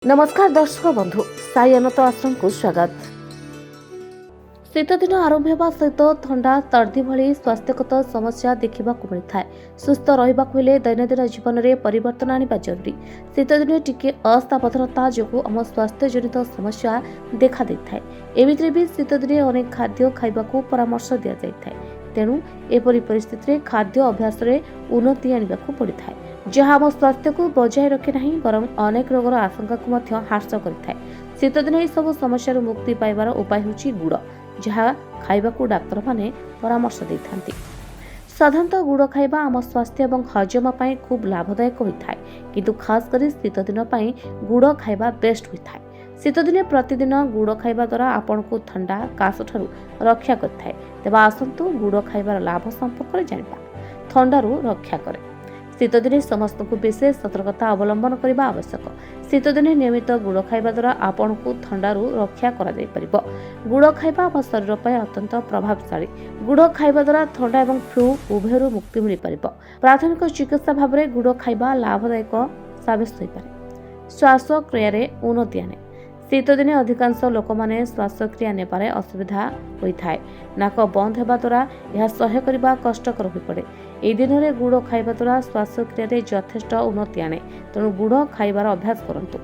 नमस्कार दर्शक बंधु साई अनंत आश्रम को स्वागत। शीत दिन आरंभ होगा सहित थंडा सर्दी भली स्वास्थ्यगत समस्या देखा मिलता है। सुस्थ रहा दैनंदिन जीवन में परिवर्तन आने जरूरी। शीत दिन टिके असावधानता जो आम स्वास्थ्य जनित समस्या देखा देता है। एमितिरे भी शीत दिन अनेक खाद्य खाइबा परामर्श दि जाए। तेणु एपरी परिस्थिति में खाद्य अभ्यास में उन्नति आने पड़ता है, जहाँ आम स्वास्थ्य को बजाय रखे नहीं बरं अनेक रोगर आशंका को ह्रास करता है। शीत दिन यह सब समस्या मुक्ति पाइबार उपाय होची गुड़, जहाँ खाइबाकू डाक्तर माने परामर्श देथांती। साधारणतः गुड़ खाइबा आम स्वास्थ्य और हजम पाई खूब लाभदायक होता है, किंतु खास कर शीत दिन पाई गुड़ खाइबा बेस्ट होता है। शीत दिन प्रतिदिन गुड़ खाइबा द्वारा आपण को ठंडा काश ठारू रक्षा करता है। तेज आसतु गुड़ खाइबार लाभ संपर्क जानिबा। ठंडारू रक्षा करे। शीत दिन समस्त को विशेष सतर्कता अवलंबन करने आवश्यक। शीत दिन नियमित गुड़ खाइबा द्वारा आपण को ठंडारू रक्षा करा जाय परिबो। गुड़ खाइबा आम शरीर पर अत्यंत प्रभावशाली। गुड़ खाइबा द्वारा ठंडा और फ्लू उभयरू मुक्ति मिल पारिबो। प्राथमिक चिकित्सा भाव में गुड़ खाइबा लाभदायक साबित हो पारे। श्वासक्रिया रे उन्नति आने। शीत दिन अधिकांश लोक मैंने श्वासक्रिया नेबारे असुविधा होता है। नाक बंद होगा द्वारा यह सह्य करने कष्टकर हो पड़े। यह दिन में गुड़ खाइबा द्वारा श्वासक्रिया यथेष्ट उन्नति आने। तेणु गुड़ खाइबार अभ्यास करंतु।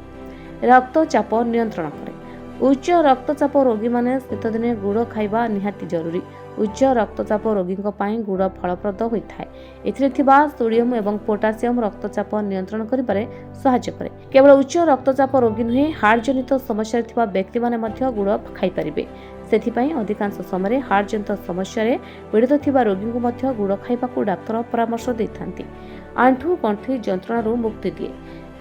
रक्तचाप नियंत्रण करे। उच्च रक्तचाप रोगी माने शीत दिन गुड़ खाइबा निहाती जरूरी। उच्च रक्तचाप रोगी गुड़ फलप्रद होता है। एथिरे थिबा सोडियम एवं पोटासियम रक्तचाप नियंत्रण करिबारे सहायता करे। केवल उच्च रक्तचाप रोगी नुहे हार्ट जनित समस्या थिबा व्यक्ति माने मध्य गुड़ खाई परिबे। सेथिपाई अधिकांश समय हार्ट जनित समस्या रे पीड़ित थिबा रोगी को मध्य गुड़ खाइबाकू डाक्तर परामर्श देथांती। आंठू गंठी जंत्रणा मुक्ति दिए।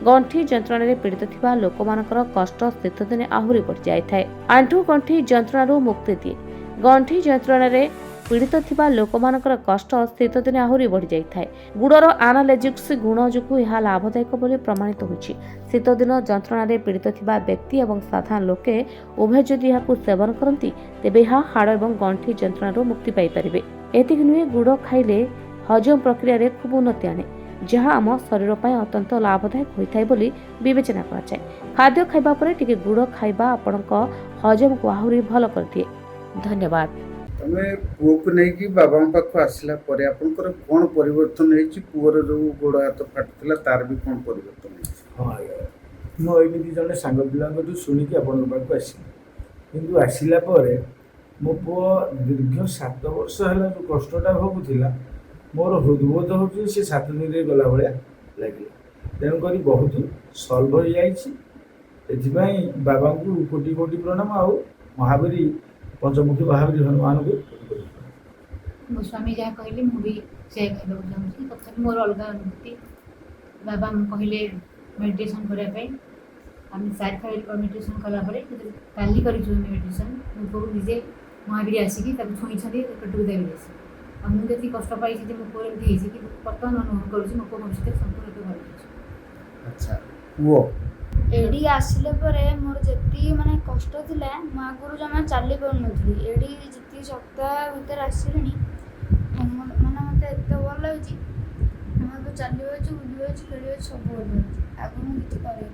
गंठी जंत्रणा रे पीड़ित थिबा लोकमानकर कष्ट शीत दिन आहुरी बढ़ जाए। आंठू गंठी जंत्रणा मुक्ति दिए। गंठी जंत्रणा रे पीड़ित थिबा लोकमानकर कष्ट शीत दिन आहुरी बढ़ जाए। गुड़र आनालेजिक्स गुण जो यह लाभदायक बोली प्रमाणित होछि। शीत दिन जंत्रणा रे पीड़ित थिबा व्यक्ति एवं साधारण लोके उभय जदि यहाकू सेवन करती तेबे यह हाड़ एवं गंठी जंत्रणा मुक्ति पाई परिबे। एतिक नुहे गुड़ खाइले हजम प्रक्रिया रे खूब उन्नति आने, जहाँ आम शरीर पर अत्यंत लाभदायक होता है बोली विवेचना कराए। खाद्य खाइबा परे टिके गुड़ खाइबा आपणक हजम को आहुरी भल कर दिए। धन्यवाद। तमे पुओ को नहीं कि बाबा पाख आसला परे आपनकर कोन परिवर्तन हेछि? पुओर जो गोड़ हाथ फाटुला तार भी कोन परिवर्तन हेछि? हां मो एमिति जने सांग पिलांग जो सुनी कि आपन पाख आसी, किंतु आसिला परे मो पुओ दीर्घ 7 वर्ष हला जो कष्टटा भोगुथिला मोर हृदबोध होछि से 7 दिन रे गला भलिया लागिला। तेणु करी बहुत सॉल्व हो जाइछि। एथिबाई बाबा को कोटि कोटि प्रणाम। आ महावीर पंचमुखी महावीर हनुमान को मो स्वामी जहाँ कहले मुझे से खाइबा चाहूँगी। तथापि मोर अलग अनुभूति। बाबा कहले मेडिटेशन करने आम 4 खाली मेडिटेशन कलापर काली कर मेडिटेशन मो निजे महावीर आसिक छुई पेटू देवी आ मुझे कष्ट पाई मो पुओ एमती कि बर्तमान अनुभव करुँच मो पुओ भविष्य संपूर्ण भल। अच्छा पुओ एडी आसिले परे मोर जेती माने कष्ट थिला मो आगुरु जमा चाली पाउ नथली। एडी जेती सप्ताह भीतर आसिलेनी माने मते एते भल लागछि। हम तो चालियो छु बुलियो छु खेलियो सब भल लागछि। आगु मु किछ करे